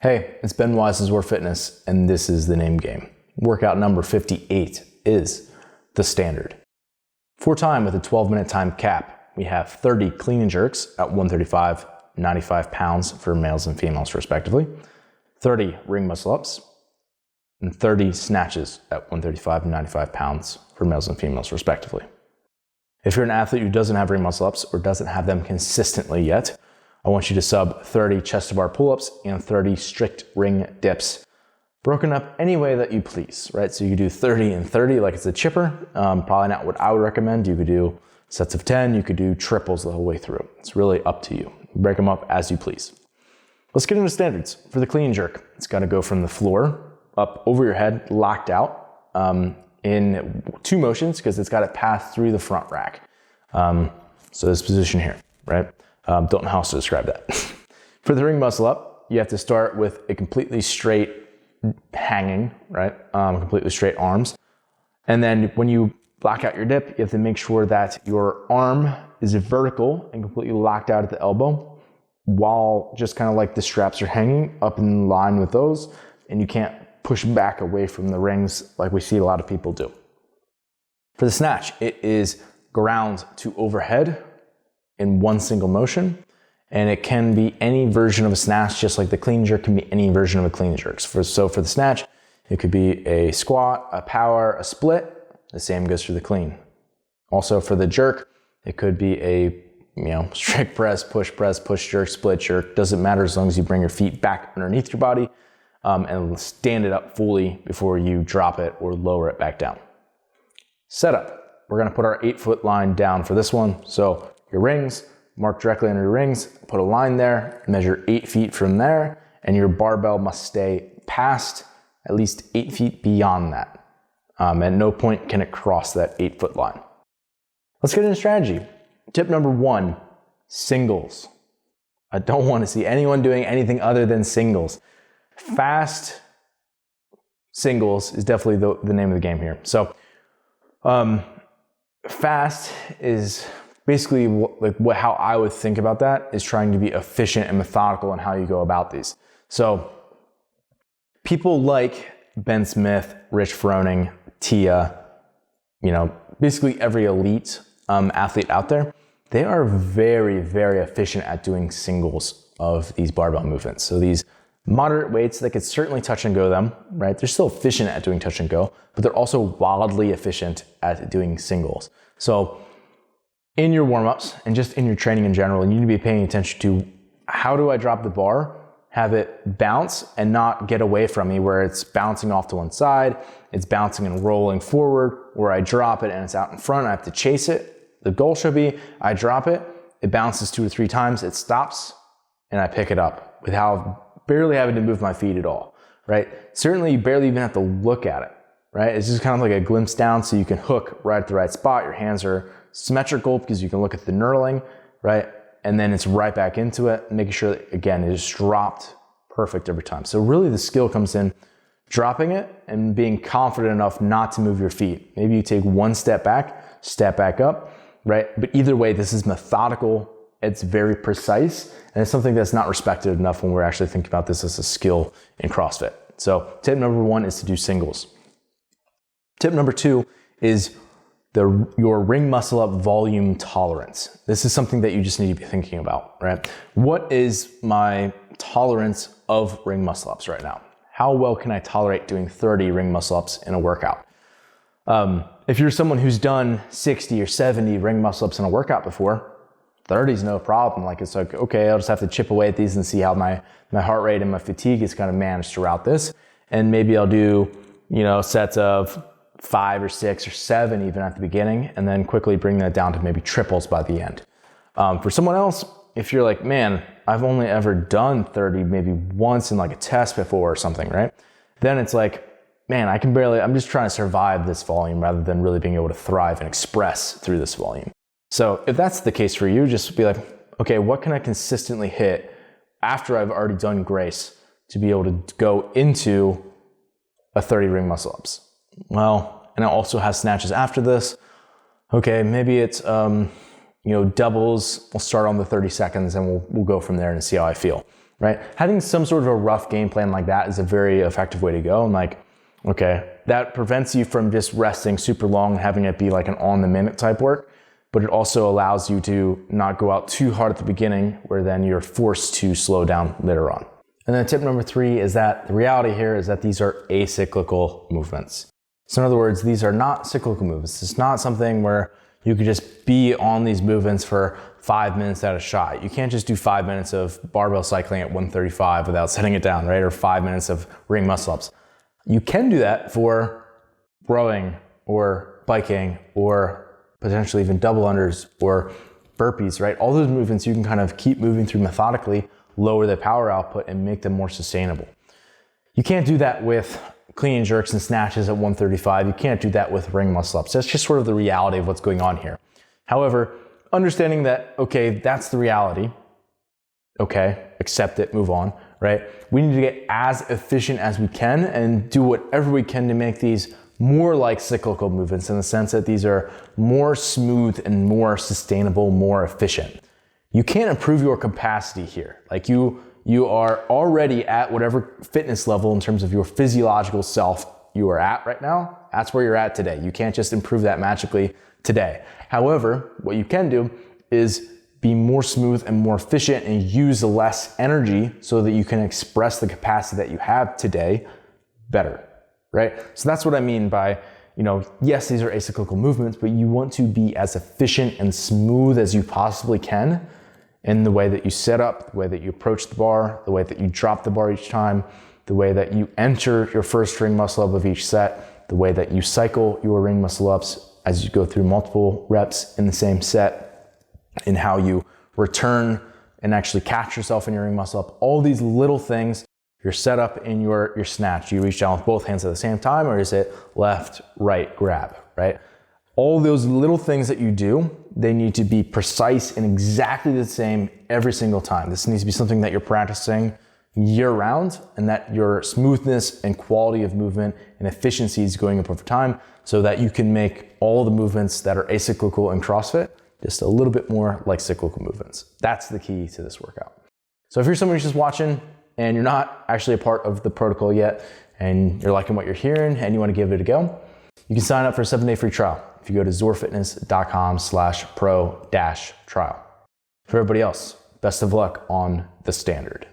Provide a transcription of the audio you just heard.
Hey, it's Ben Wise with ZOAR Fitness, and this is the name game. Workout number 58 is the standard. For time with a 12-minute time cap, we have 30 clean and jerks at 135, 95 pounds for males and females respectively, 30 ring muscle ups, and 30 snatches at 135 and 95 pounds for males and females respectively. If you're an athlete who doesn't have ring muscle ups or doesn't have them consistently yet, I want you to sub 30 chest to bar pull-ups and 30 strict ring dips, broken up any way that you please, right? So you could do 30 and 30 like it's a chipper. Probably not what I would recommend. You could do sets of 10, you could do triples the whole way through. It's really up to you. Break them up as you please. Let's get into standards. For the clean and jerk, it's gotta go from the floor up over your head, locked out in two motions because it's gotta pass through the front rack. So this position here, right? Don't know how else to describe that. For the ring muscle up, you have to start with a completely straight hanging, right? Completely straight arms. And then when you block out your dip, you have to make sure that your arm is vertical and completely locked out at the elbow while just kind of like the straps are hanging up in line with those, and you can't push back away from the rings like we see a lot of people do. For the snatch, it is ground to overhead in one single motion, and it can be any version of a snatch, just like the clean jerk can be any version of a clean jerk. So for the snatch, it could be a squat, a power, a split. The same goes for the clean. Also for the jerk, it could be a strict press, push jerk, split jerk. Doesn't matter as long as you bring your feet back underneath your body and stand it up fully before you drop it or lower it back down. Setup. We're gonna put our 8-foot line down for this one. So your rings, mark directly under your rings, put a line there, measure 8 feet from there, and your barbell must stay past at least 8 feet beyond that. At no point can it cross that 8-foot line. Let's get into strategy. Tip number 1, singles. I don't want to see anyone doing anything other than singles. Fast singles is definitely the name of the game here. So fast is basically how I would think about that is trying to be efficient and methodical in how you go about these. So people like Ben Smith, Rich Froning, Tia, basically every elite athlete out there, they are very, very efficient at doing singles of these barbell movements. So these moderate weights that could certainly touch and go them, right? They're still efficient at doing touch and go, but they're also wildly efficient at doing singles. So in your warm-ups and just in your training in general, you need to be paying attention to how do I drop the bar, have it bounce and not get away from me where it's bouncing off to one side, it's bouncing and rolling forward, where I drop it and it's out in front, I have to chase it. The goal should be I drop it, it bounces 2 or 3 times, it stops, and I pick it up without barely having to move my feet at all, right? Certainly you barely even have to look at it, right? It's just kind of like a glimpse down so you can hook right at the right spot. Your hands are symmetrical because you can look at the knurling, right? And then it's right back into it, making sure that, again, it is dropped perfect every time. So really the skill comes in dropping it and being confident enough not to move your feet. Maybe you take 1 step back up, right? But either way, this is methodical, it's very precise, and it's something that's not respected enough when we're actually thinking about this as a skill in CrossFit. So tip number 1 is to do singles. Tip number 2 is your ring muscle up volume tolerance. This is something that you just need to be thinking about, right? What is my tolerance of ring muscle ups right now? How well can I tolerate doing 30 ring muscle ups in a workout? If you're someone who's done 60 or 70 ring muscle ups in a workout before, 30 is no problem. It's like, okay, I'll just have to chip away at these and see how my heart rate and my fatigue is kind of managed throughout this. And maybe I'll do, sets of 5 or 6 or 7 even at the beginning, and then quickly bring that down to maybe triples by the end. For someone else, if you're like, man, I've only ever done 30 maybe once in like a test before or something, right? Then it's like, man, I'm just trying to survive this volume rather than really being able to thrive and express through this volume. So if that's the case for you, just be like, okay, what can I consistently hit after I've already done grace to be able to go into a 30 ring muscle ups? Well, and it also has snatches after this. Okay, maybe it's doubles. We'll start on the 30 seconds and we'll go from there and see how I feel. right? Having some sort of a rough game plan like that is a very effective way to go. And like, okay, that prevents you from just resting super long and having it be like an on the minute type work, but it also allows you to not go out too hard at the beginning where then you're forced to slow down later on. And then tip number 3 is that the reality here is that these are acyclical movements. So in other words, these are not cyclical movements. It's not something where you could just be on these movements for 5 minutes at a shot. You can't just do 5 minutes of barbell cycling at 135 without setting it down, right? Or 5 minutes of ring muscle ups. You can do that for rowing or biking or potentially even double unders or burpees, right? All those movements you can kind of keep moving through methodically, lower the power output and make them more sustainable. You can't do that with clean and jerks and snatches at 135. You can't do that with ring muscle ups. That's just sort of the reality of what's going on here. However, understanding that, okay, that's the reality. Okay, accept it, move on, right? We need to get as efficient as we can and do whatever we can to make these more like cyclical movements in the sense that these are more smooth and more sustainable, more efficient. You can't improve your capacity here. Like you are already at whatever fitness level in terms of your physiological self you are at right now. That's where you're at today. You can't just improve that magically today. However, what you can do is be more smooth and more efficient and use less energy so that you can express the capacity that you have today better, right? So that's what I mean by, yes, these are acyclical movements, but you want to be as efficient and smooth as you possibly can in the way that you set up, the way that you approach the bar, the way that you drop the bar each time, the way that you enter your first ring muscle up of each set, the way that you cycle your ring muscle ups as you go through multiple reps in the same set, and how you return and actually catch yourself in your ring muscle up. All these little things, your setup in your snatch, you reach down with both hands at the same time, or is it left, right, grab, right? All those little things that you do, they need to be precise and exactly the same every single time. This needs to be something that you're practicing year round, and that your smoothness and quality of movement and efficiency is going up over time so that you can make all the movements that are acyclical in CrossFit just a little bit more like cyclical movements. That's the key to this workout. So if you're someone who's just watching and you're not actually a part of the protocol yet and you're liking what you're hearing and you want to give it a go, you can sign up for a 7-day free trial if you go to zoarfitness.com/pro-trial. For everybody else, best of luck on the standard.